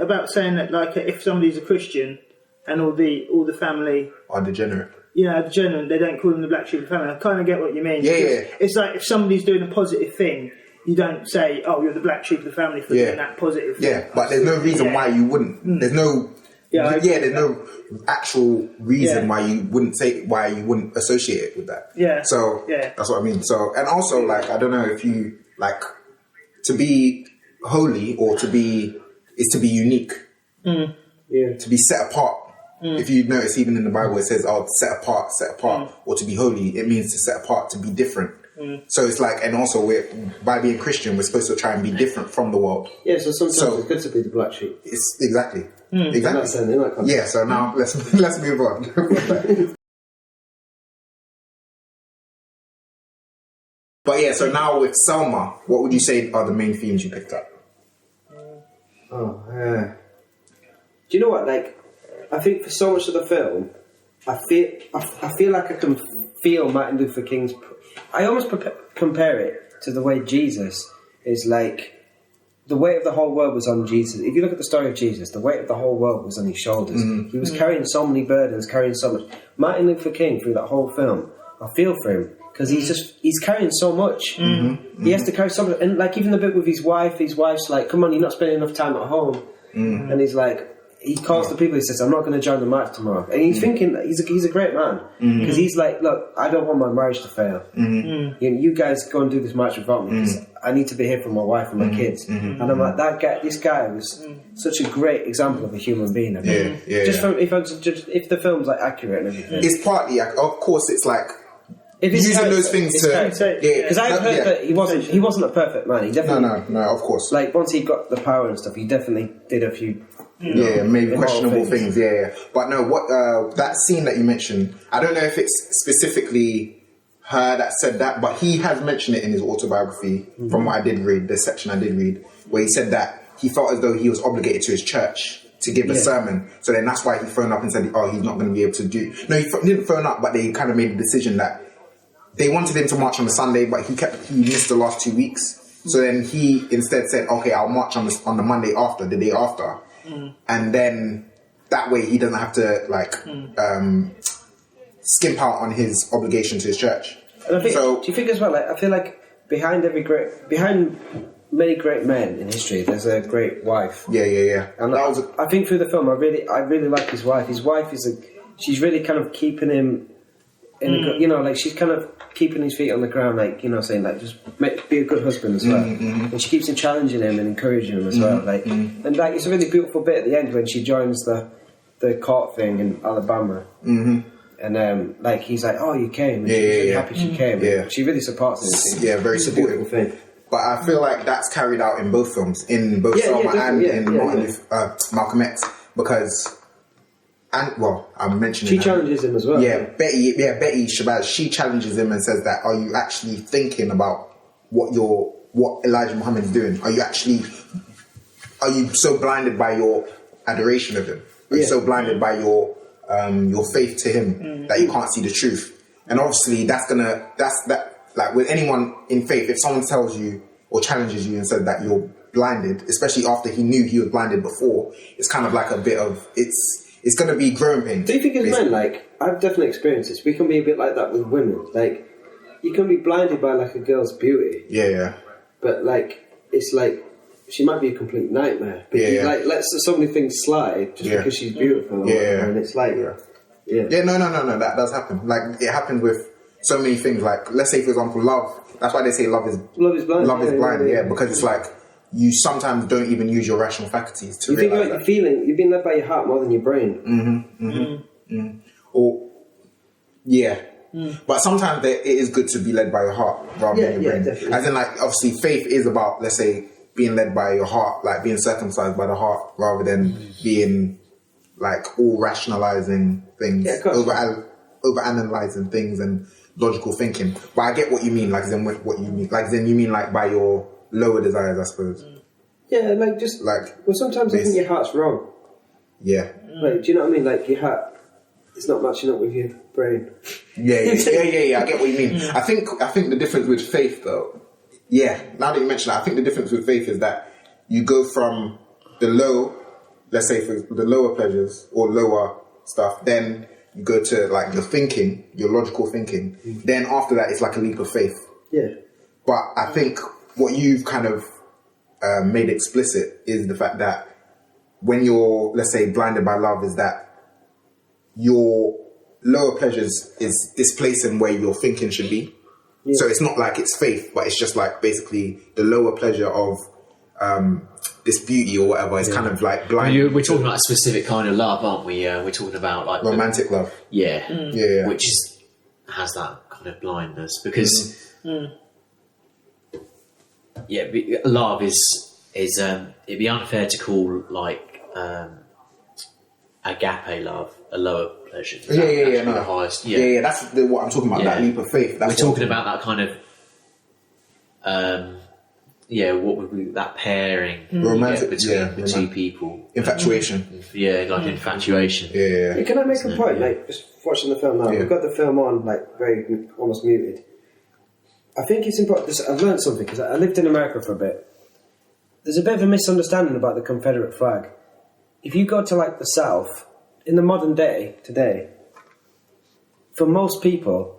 about saying that, like, if somebody's a Christian and all the family are degenerate. The genuine, they don't call them the black sheep of the family. I kind of get what you mean. Yeah. It's like if somebody's doing a positive thing, you don't say, "Oh, you're the black sheep of the family for doing that positive thing." Yeah, but there's no reason why you wouldn't. There's no. There's no actual reason why you wouldn't associate it with that. Yeah. So that's what I mean. So, and also, like, I don't know if you like to be holy or to be unique. Yeah. To be set apart. If you notice, even in the Bible, it says, "Oh, set apart," or to be holy. It means to set apart, to be different. So it's like, and also by being Christian, we're supposed to try and be different from the world. Yeah, so sometimes it's good to be the black sheep. It's exactly. Yeah, so now let's move on. But yeah, so now with Selma, what would you say are the main themes you picked up? Do you know what? Like, I think for so much of the film, I feel like I can feel Martin Luther King's. I almost compare it to the way Jesus is like. The weight of the whole world was on Jesus. If you look at the story of Jesus, the weight of the whole world was on his shoulders. He was carrying so many burdens, carrying so much. Martin Luther King, through that whole film, I feel for him because he's carrying so much. He has to carry so much, and like even the bit with his wife's like, "Come on, you're not spending enough time at home," and he's like. He calls the people. He says, "I'm not going to join the march tomorrow." And he's thinking that he's a great man because he's like, "Look, I don't want my marriage to fail. You guys go and do this march without me because I need to be here for my wife and my kids." And I'm like, this guy was such a great example of a human being. I think. If the film's like accurate and everything, it's partly, of course, it's like. Using those things because I've heard that he wasn't a perfect man. He definitely no, of course. Like once he got the power and stuff, he definitely did a few. Maybe questionable things. But no, what that scene that you mentioned, I don't know if it's specifically her that said that, but he has mentioned it in his autobiography. From what I did read, the section I did read, where he said that he felt as though he was obligated to his church to give a sermon. So then that's why he phoned up and said, "Oh, he's not going to be able to do." No, he didn't phone up, but they kind of made the decision that they wanted him to march on the Sunday, but he missed the last 2 weeks. So then he instead said, "Okay, I'll march on the Monday after, the day after." And then that way he doesn't have to skimp out on his obligation to his church. And I think, do you think as well? Like, I feel like behind many great men in history, there's a great wife. Yeah. And I think through the film, I really like his wife. His wife she's really kind of keeping him in a good, like she's kind of keeping his feet on the ground, like, saying like just be a good husband as well. And she keeps him challenging him and encouraging him as well. Like, and like it's a really beautiful bit at the end when she joins the court thing in Alabama. And like he's like, "Oh, you came," and she's really happy she came. She really supports him. Very supportive thing. But I feel like that's carried out in both films, in both Selma and in Malcolm X, because. And I'm mentioning. She challenges him as well. Betty Shabazz. She challenges him and says that, "Are you actually thinking about what Elijah Muhammad is doing? Are you so blinded by your adoration of him? Are you so blinded by your faith to him that you can't see the truth?" And obviously, that's like with anyone in faith, if someone tells you or challenges you and says that you're blinded, especially after he knew he was blinded before, it's kind of like a bit of it's going to be growing pains. Do you think as men, like, I've definitely experienced this, we can be a bit like that with women. Like, you can be blinded by, like, a girl's beauty. Yeah. But, like, it's like, she might be a complete nightmare. But you, like, let so many things slide just because she's beautiful. And it's like... No, that does happen. Like, it happens with so many things. Like, let's say, for example, love. That's why they say love is blind. Love is blind, because it's like... You sometimes don't even use your rational faculties to think about your feeling. You've been led by your heart more than your brain. But sometimes it is good to be led by your heart rather than your brain. Definitely. As in, like, obviously, faith is about, let's say, being led by your heart, like being circumcised by the heart, rather than being like all rationalizing things, over analyzing things and logical thinking. But I get what you mean, like then what you mean, like then you mean like by your lower desires, I suppose. Yeah, like just like sometimes I think your heart's wrong. Yeah. Like, do you know what I mean? Like your heart, it's not matching up with your brain. Yeah. I get what you mean. I think the difference with faith, though. Yeah, now that you mention that, I think the difference with faith is that you go from the low, let's say for the lower pleasures or lower stuff, then you go to like your thinking, your logical thinking. Then after that, it's like a leap of faith. Yeah. But I think what you've kind of made explicit is the fact that when you're, let's say, blinded by love, is that your lower pleasures is displacing where your thinking should be. Yeah. So it's not like it's faith, but it's just like basically the lower pleasure of this beauty or whatever is kind of like blind. We're talking about a specific kind of love, aren't we? We're talking about like romantic love. Yeah. Yeah. Which has that kind of blindness because love is it'd be unfair to call like agape love a lower pleasure. No. The highest. Yeah. That's what I'm talking about. That leap of faith. We're talking about that kind of. What would be that pairing romantic between the two people? Infatuation. Like infatuation. Yeah. Can I make a point? Like, just watching the film now, we've got the film on, like, very almost muted. I think it's important. I've learned something because I lived in America for a bit. There's a bit of a misunderstanding about the Confederate flag. If you go to like the South in the modern day today, for most people,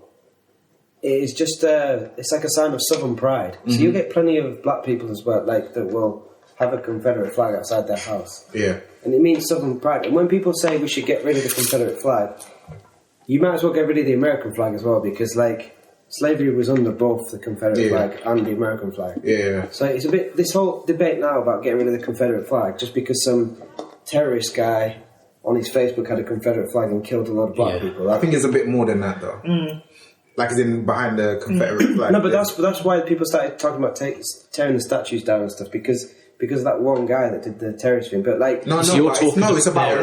it is just it's like a sign of Southern pride. So you get plenty of black people as well, like that will have a Confederate flag outside their house. Yeah, and it means Southern pride. And when people say we should get rid of the Confederate flag, you might as well get rid of the American flag as well, because like slavery was under both the Confederate flag and the American flag. Yeah. So it's a bit this whole debate now about getting rid of the Confederate flag just because some terrorist guy on his Facebook had a Confederate flag and killed a lot of black people. I think it's a bit more than that though. Like as in behind the Confederate flag. No, but that's why people started talking about tearing the statues down and stuff because of that one guy that did the terrorist thing. But like, it's about a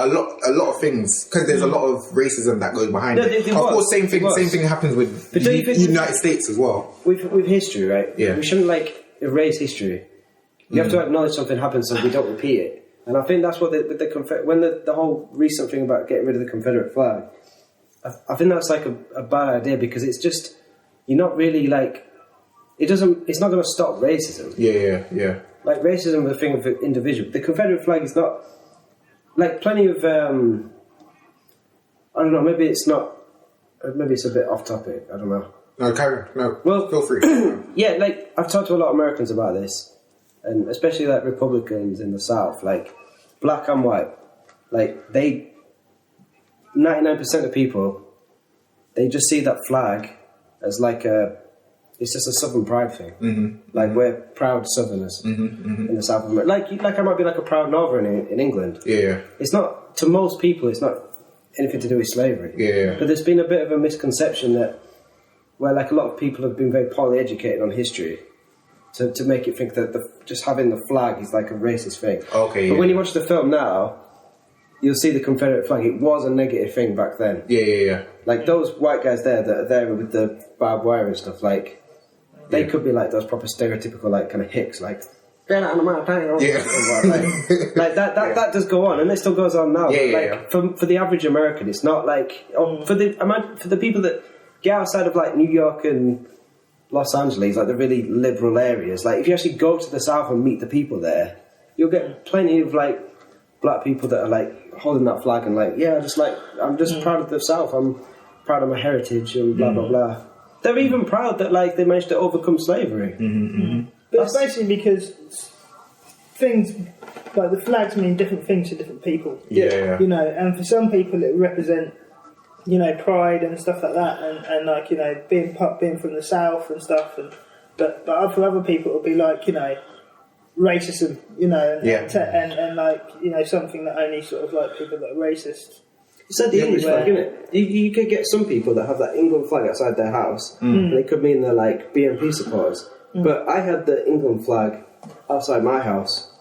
lot of things, because there's a lot of racism that goes behind it. Of course, same thing happens with the United States as well. With history, right? Yeah, we shouldn't like erase history. You have to acknowledge something happened so we don't repeat it. And I think that's what when the whole recent thing about getting rid of the Confederate flag, I think that's like a bad idea, because it's just, you're not really like, it's not going to stop racism. Yeah. Like racism is a thing of the individual. The Confederate flag is not, like plenty of, I don't know, maybe it's a bit off topic, I don't know. No, carry on. No, well, feel free. Yeah, like I've talked to a lot of Americans about this, and especially like Republicans in the South, like black and white, like 99% of people, they just see that flag as like it's just a Southern pride thing. Like we're proud Southerners in the South of America. Like I might be like a proud Northern in England. Yeah. It's not, to most people, it's not anything to do with slavery. Yeah. But there's been a bit of a misconception where like a lot of people have been very poorly educated on history to make it think that just having the flag is like a racist thing. Okay. But when you watch the film now, you'll see the Confederate flag. It was a negative thing back then. Yeah. Like those white guys there that are there with the barbed wire and stuff, like they could be like those proper stereotypical like kind of hicks, like get out of my town. Like that does go on, and it still goes on now. For the average American, it's not like for the people that get outside of like New York and Los Angeles, like the really liberal areas. Like if you actually go to the South and meet the people there, you'll get plenty of like black people that are like holding that flag and like, I'm just proud of the South, I'm proud of my heritage and blah blah blah. They're even proud that like they managed to overcome slavery. But it's basically because things like the flags mean different things to different people. Yeah. You know, and for some people it represent, you know, pride and stuff like that, and like, you know, being from the South and stuff, but for other people it'll be like, you know, racism, you know, and like, you know, something that only sort of like people that are racist It's like the English flag, isn't it? You could get some people that have that England flag outside their house, and it could mean they're like BNP supporters. But I had the England flag outside my house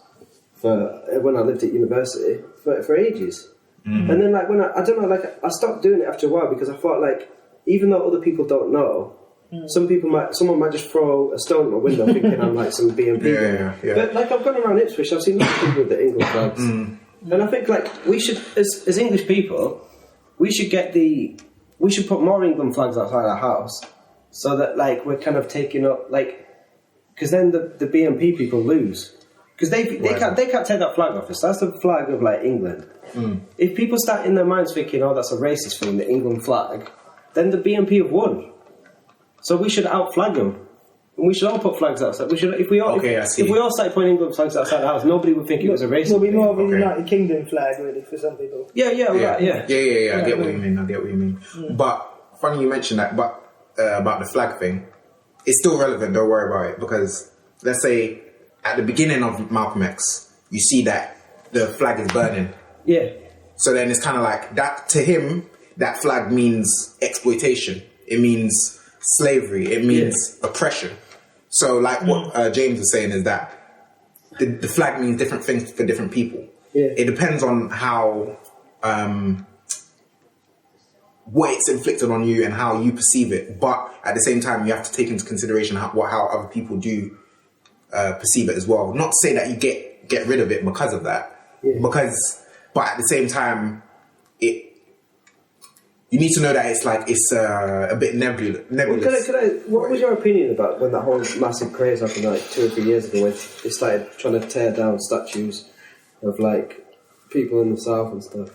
when I lived at university for ages. And then like when I don't know, like I stopped doing it after a while because I thought like even though other people don't know, someone might just throw a stone at my window thinking I'm like some BNP guy. But like I've gone around Ipswich, I've seen lots of people with the England flags, and I think like we should, as English people, we should put more England flags outside our house so that like we're kind of taking up like, because then the BNP people lose. Because they can't take that flag off us. That's the flag of like England. If people start in their minds thinking, "Oh, that's a racist thing," the England flag, then the BNP have won. So we should outflag them, and we should all put flags outside. We should, if we all started putting England flags outside the house, nobody would think it was a racist. It'll be more of a United Kingdom flag, really, for some people. Yeah. I get what you mean. But funny you mentioned that. But about the flag thing, it's still relevant. Don't worry about it because let's say at the beginning of Malcolm X, you see that the flag is burning. Yeah. So then it's kind of like that to him. That flag means exploitation. It means slavery. It means oppression. So like what James was saying is that the flag means different things for different people. Yeah. It depends on how what it's inflicted on you and how you perceive it. But at the same time, you have to take into consideration how other people do perceive it as well. Not to say that you get rid of it because of that, but at the same time, you need to know that it's a bit nebulous. What was your opinion about when that whole massive craze happened like 2 or 3 years ago when they started trying to tear down statues of like people in the South and stuff?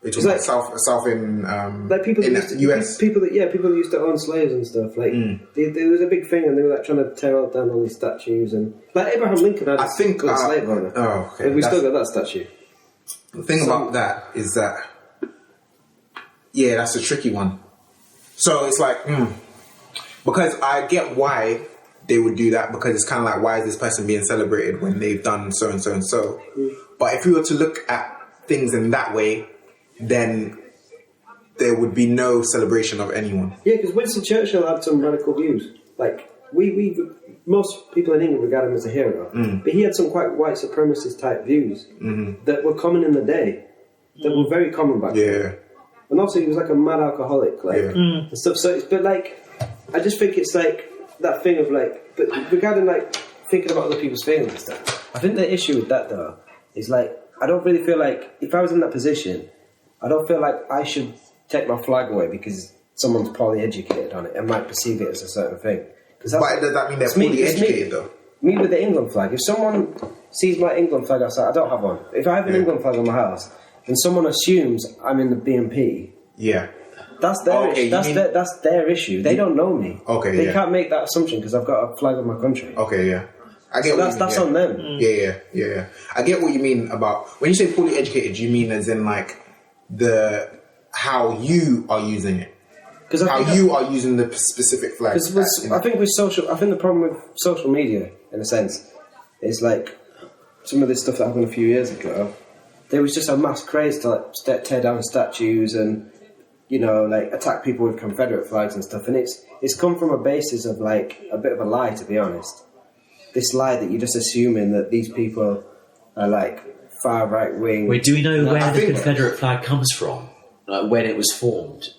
It's like South in like people in that the US. People that used to own slaves and stuff. Like there was a big thing, and they were like trying to tear down all these statues and like Abraham Lincoln had a slave owner. Oh, okay. And we still got that statue. The thing about that is that that's a tricky one. So it's like because I get why they would do that because it's kind of like why is this person being celebrated when they've done so and so and so. But if you were to look at things in that way, then there would be no celebration of anyone. Yeah, because Winston Churchill had some radical views. Like most people in England regard him as a hero, but he had some quite white supremacist type views that were common in the day, that were very common back then. And also, he was like a mad alcoholic, and stuff. So, but like, I just think it's like that thing of like, but regarding like thinking about other people's feelings and stuff. I think the issue with that though is like, I don't really feel like if I was in that position, I don't feel like I should take my flag away because someone's poorly educated on it and might perceive it as a certain thing. But does that mean they're poorly educated though? Me with the England flag. If someone sees my England flag outside, I don't have one. If I have an England flag on my house, and someone assumes I'm in the BNP, that's their issue. That's their issue. They don't know me. They can't make that assumption because I've got a flag of my country. I get that's on them. Yeah. I get what you mean about when you say poorly educated. You mean as in like how you are using it. How you are using the specific flag. I think the problem with social media, in a sense, is like some of this stuff that happened a few years ago. There was just a mass craze to like tear down statues and like attack people with Confederate flags and stuff. And it's come from a basis of like a bit of a lie, to be honest. This lie that you're just assuming that these people are like far right wing. Wait, do we know where the Confederate flag comes from? Like when it was formed?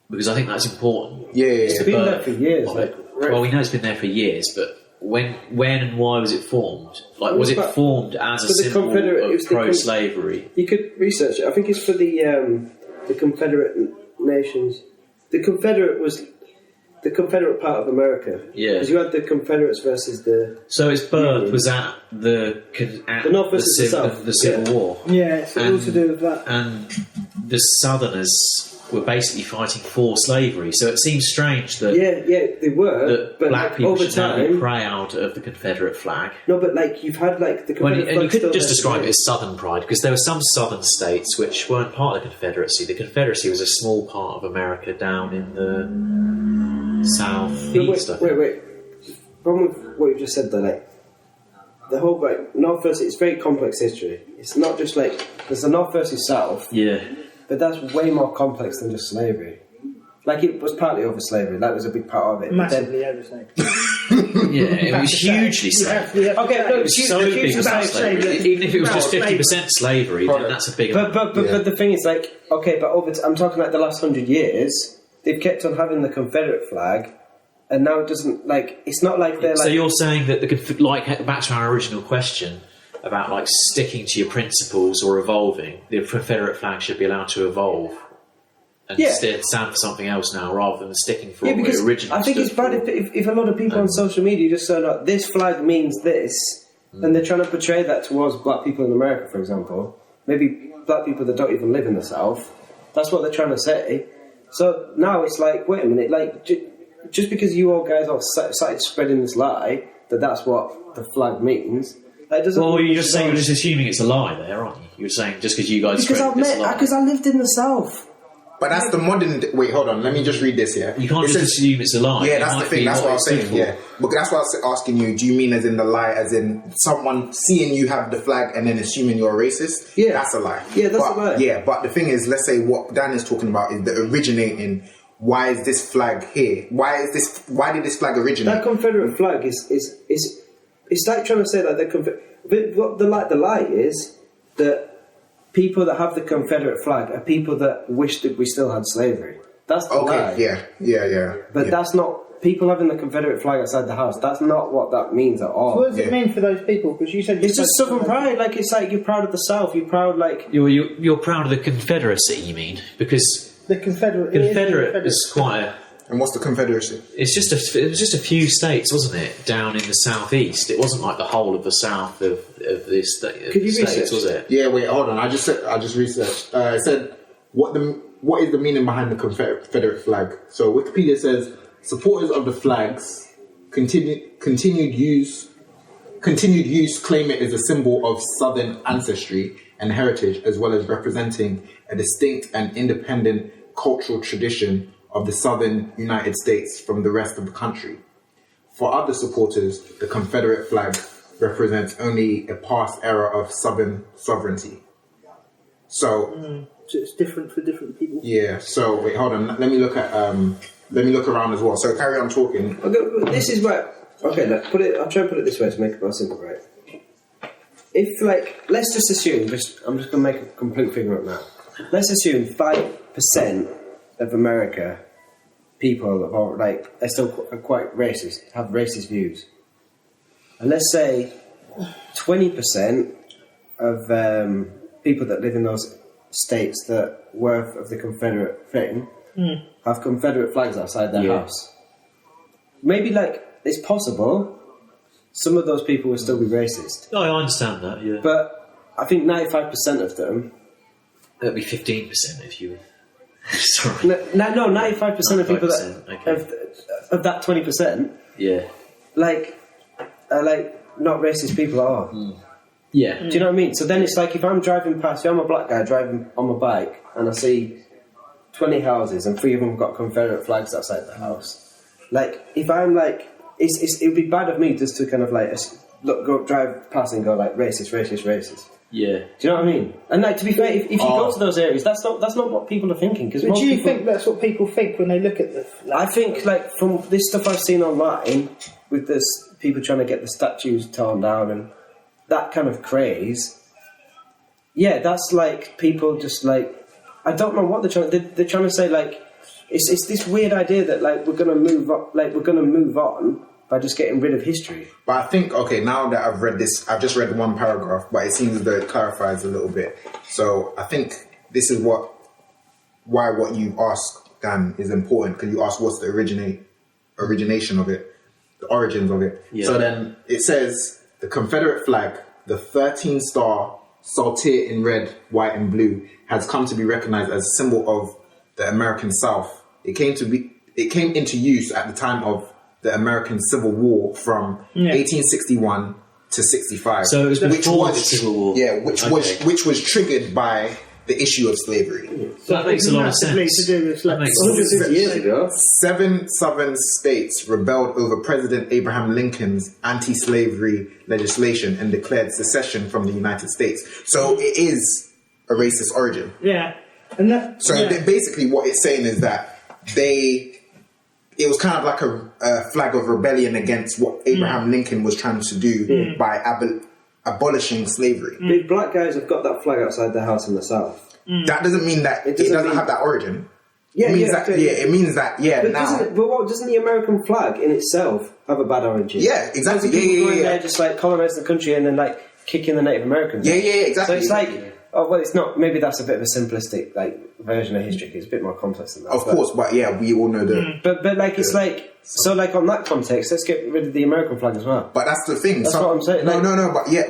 Because I think that's important. It's been there for years. Well, we know it's been there for years, but when and why was it formed? Like, was it formed as a symbol of pro-slavery? You could research it. I think it's for the Confederate nations. The Confederate part of America. Yeah. Because you had the Confederates versus the... So its birth was at the North versus the South. The Civil War. Yeah, it's all to do with that. And the Southerners were basically fighting for slavery. So it seems strange that... Yeah, they were. That but black like, people over should now time, be proud of the Confederate flag. No, but like you've had like the Confederate flag. And you could just describe it as Southern pride, because there were some Southern states which weren't part of the Confederacy. The Confederacy was a small part of America down in the southeast. Wait. Problem with what you just said there, like the whole North versus, it's very complex history. It's not just like there's the North versus South. Yeah. But that's way more complex than just slavery. Like, it was partly over slavery. That was a big part of it. Massively over slavery. Yeah, it was hugely slavery. Okay, no, It was so big about slavery. Even if it was just 50% slavery, then that's a big amount. But the thing is, like, okay, but I'm talking like the last 100 years, they've kept on having the Confederate flag, and now it doesn't, like, it's not like they're like... So you're saying that, like, back to our original question about, like, sticking to your principles or evolving, the Confederate flag should be allowed to evolve and stand for something else now, rather than sticking for what it originally I think it's bad if a lot of people on social media just say, like, this flag means this, and they're trying to portray that towards black people in America, for example. Maybe black people that don't even live in the South. That's what they're trying to say. So now it's like, wait a minute, like, just because you all guys all started spreading this lie that that's what the flag means, that doesn't... Well, you're just saying, you're just assuming it's a lie there, aren't you? You're saying just because you guys spread this lie. Because I lived in the South. But that's the modern... Wait, hold on. Let me just read this here. You can't just assume it's a lie. Yeah, that's the thing. That's what I was saying. Yeah. But that's what I was asking you. Do you mean as in the lie, as in someone seeing you have the flag and then assuming you're a racist? Yeah. That's a lie. Yeah, that's a lie. Yeah, but the thing is, let's say what Dan is talking about is the originating. Why is this flag here? Why did this flag originate? That Confederate flag is it's like trying to say that the lie is that people that have the Confederate flag are people that wish that we still had slavery. That's the lie. Yeah. But that's not... People having the Confederate flag outside the house, that's not what that means at all. So what does it mean for those people? Because you said... It's just Southern pride. Like, it's like you're proud of the South. You're proud, like... You're proud of the Confederacy, you mean? Because... The Confederate is quite a... And what's the Confederacy? It was just a few states, wasn't it, down in the southeast? It wasn't like the whole of the south of this state. Could you states, was it? Yeah, wait, hold on. I just researched. It said what is the meaning behind the Confederate flag? So Wikipedia says supporters of the flags continued use claim it as a symbol of Southern ancestry and heritage, as well as representing a distinct and independent cultural tradition of the Southern United States from the rest of the country. For other supporters, the Confederate flag represents only a past era of Southern sovereignty. So it's different for different people. Yeah. So wait, hold on. Let me look around as well. So carry on talking. Okay, this is where... Okay, I'll try and put it this way to make it more simple, right? If, like, let's just assume... I'm just going to make a complete figure up now. Let's assume 5% of America people are, like, are still quite racist, have racist views. And let's say 20% of people that live in those states that were of the Confederate thing have Confederate flags outside their house. Maybe, like, it's possible some of those people will still be racist. No, I understand that, yeah. But I think 95% of them... That'd be 15% if you... Sorry. No, 95% of people that... Okay. Of that 20%... Yeah. Like, are, like, not racist people at all. Yeah. Do you know what I mean? So then it's like if I'm driving past... I'm a black guy driving on my bike and I see 20 houses and 3 of them have got Confederate flags outside the house. Like, if I'm like... it would be bad of me just to kind of like... drive past and go like, racist. Yeah. Do you know what I mean? And like, to be fair, if you go to those areas, that's not what people are thinking. But do you think that's what people think when they look at the flag? I think, like, from this stuff I've seen online, with this people trying to get the statues torn down and that kind of craze, yeah, that's like people just like... I don't know what they're trying to say, like... It's this weird idea that, like, we're going to move on by just getting rid of history. But I think, okay, now that I've read this, I've just read one paragraph, but it seems that it clarifies a little bit. So I think this is why what you asked, Dan, is important, because you asked what's the origination of it, the origins of it. Yeah. So then it says the Confederate flag, the 13-star saltire in red, white and blue, has come to be recognized as a symbol of the American South. It came into use at the time of the American Civil War from 1861 to 65. So it was before the Civil War. Yeah, which was triggered by the issue of slavery. Yeah. So that makes a lot of sense. To do with, like, 150 years ago. 7 southern states rebelled over President Abraham Lincoln's anti-slavery legislation and declared secession from the United States. So it is a racist origin. Yeah. And that, So basically, what it's saying is that it was kind of like a flag of rebellion against what Abraham Lincoln was trying to do by abolishing slavery. Big black guys have got that flag outside their house in the South. That doesn't mean that it doesn't have that origin. Yeah, it means it means that But doesn't the American flag in itself have a bad origin? Yeah, exactly. They're just like colonising the country and then like kicking the Native Americans. Yeah, exactly. So it's like, it's not. Maybe that's a bit of a simplistic like version of history. It's a bit more complex than that. Of course, but yeah, we all know the. But like it's like so like on that context, let's get rid of the American flag as well. But that's the thing. That's what I'm saying. No,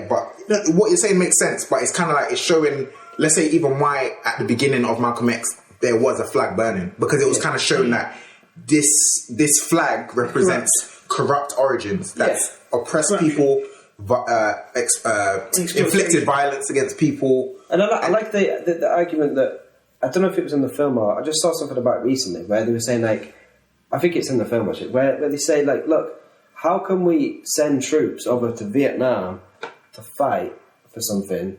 but what you're saying makes sense. But it's kind of like it's showing. Let's say even why at the beginning of Malcolm X there was a flag burning, because it was kind of showing that this flag represents corrupt origins that's oppressed people, inflicted violence against people. And I like the argument that, I don't know if it was in the film or I just saw something about it recently where they were saying like, I think it's in the film actually, where they say like, look, how can we send troops over to Vietnam to fight for something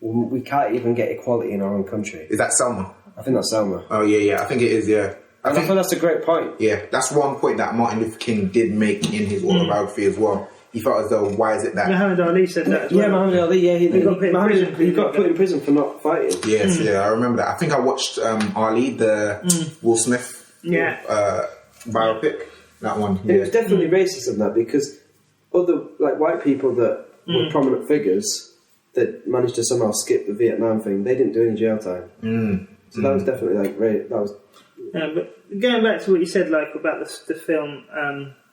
when we can't even get equality in our own country? Is that Selma? I think that's Selma. Oh yeah, I think it is. Yeah, I think that's a great point. Yeah, that's one point that Martin Luther King did make in his autobiography as well. He felt as though, why is it that Muhammad Ali said that as well? Yeah, Muhammad Ali. Yeah, he got put in prison for not fighting. Yes, I remember that. I think I watched Ali, the Will Smith biopic. That one. It was definitely racist of that, because other like white people that were prominent figures that managed to somehow skip the Vietnam thing, they didn't do any jail time. So that was definitely like that was. Yeah, but going back to what you said, like about the film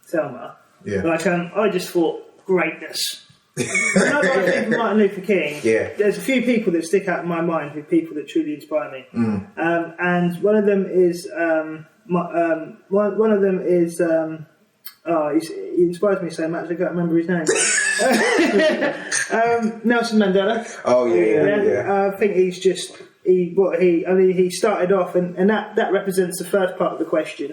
Selma, like I just thought greatness. Whenever I think of Martin Luther King, there's a few people that stick out in my mind who people that truly inspire me, and one of them is he inspires me so much I can't remember his name. Nelson Mandela. Oh yeah. I think he's just. He started off, and that represents the first part of the question.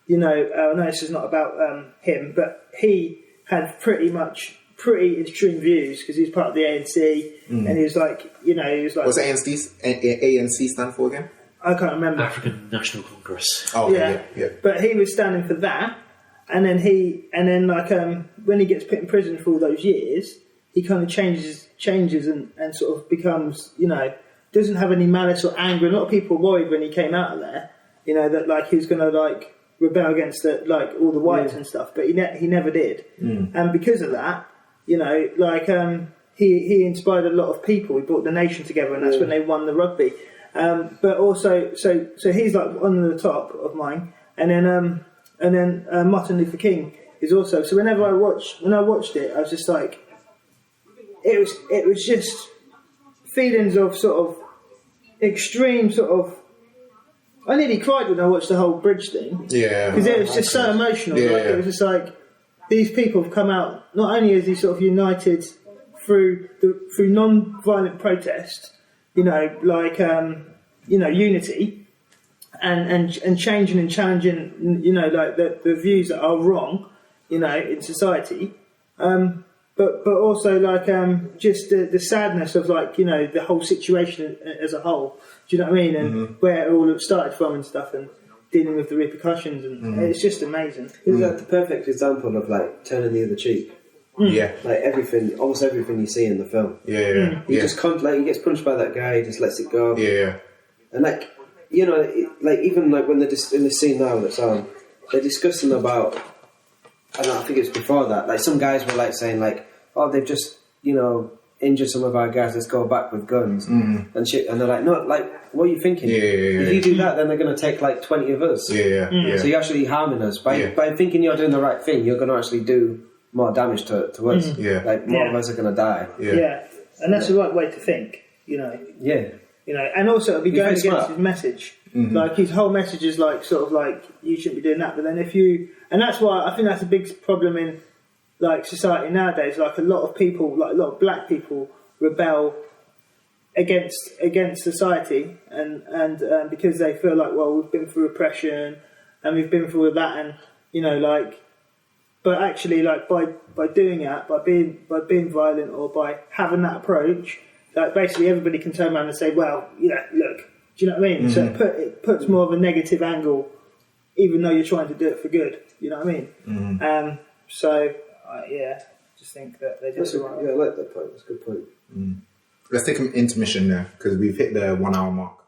You know, I know this is not about him, but he had pretty extreme views because he was part of the ANC, and he was like. What's ANC stand for again? I can't remember. African National Congress. Oh yeah. But he was standing for that, and then when he gets put in prison for all those years, he kind of changes and sort of becomes, doesn't have any malice or anger. A lot of people were worried when he came out of there, that like he was going to like rebel against all the whites and stuff, but he never did. And because of that, he inspired a lot of people. He brought the nation together, and that's when they won the rugby. But also, so he's like on the top of mine, and then Martin Luther King is also. So when I watched it, I was just like, it was just feelings of sort of extreme sort of. I nearly cried when I watched the whole bridge thing. Yeah, because it was just so emotional. It was just like these people have come out. Not only is he sort of united through non-violent protest. Unity and changing and challenging, the views that are wrong, in society. But also just the sadness of the whole situation as a whole. Do you know what I mean? And where it all started from and stuff, and dealing with the repercussions, and it's just amazing. It's like the perfect example of turning the other cheek. Yeah, like almost everything you see in the film. He just he gets punched by that guy, he just lets it go. And even when they're in the scene now that's on, they're discussing about, and I think it's before that, some guys were saying oh, they've just injured some of our guys, let's go back with guns and shit, and they're like, no, what are you thinking? If you do that, then they're going to take 20 of us. So you're actually harming us by thinking you're doing the right thing. You're going to actually do more damage to us. More of us are going to die. And that's the right way to think. And also it'll be going against his message. His whole message is you shouldn't be doing that. But then and that's why I think that's a big problem in society nowadays. A lot of people, a lot of black people, rebel against society, and because they feel we've been through oppression and we've been through that, and but actually by doing that, by being violent or by having that approach, basically everybody can turn around and say, well, look, Do you know what I mean? So it puts more of a negative angle, even though you're trying to do it for good. You know what I mean? Just think that they did it right. Yeah, I like that point. That's a good point. Let's take an intermission there because we've hit the 1 hour mark.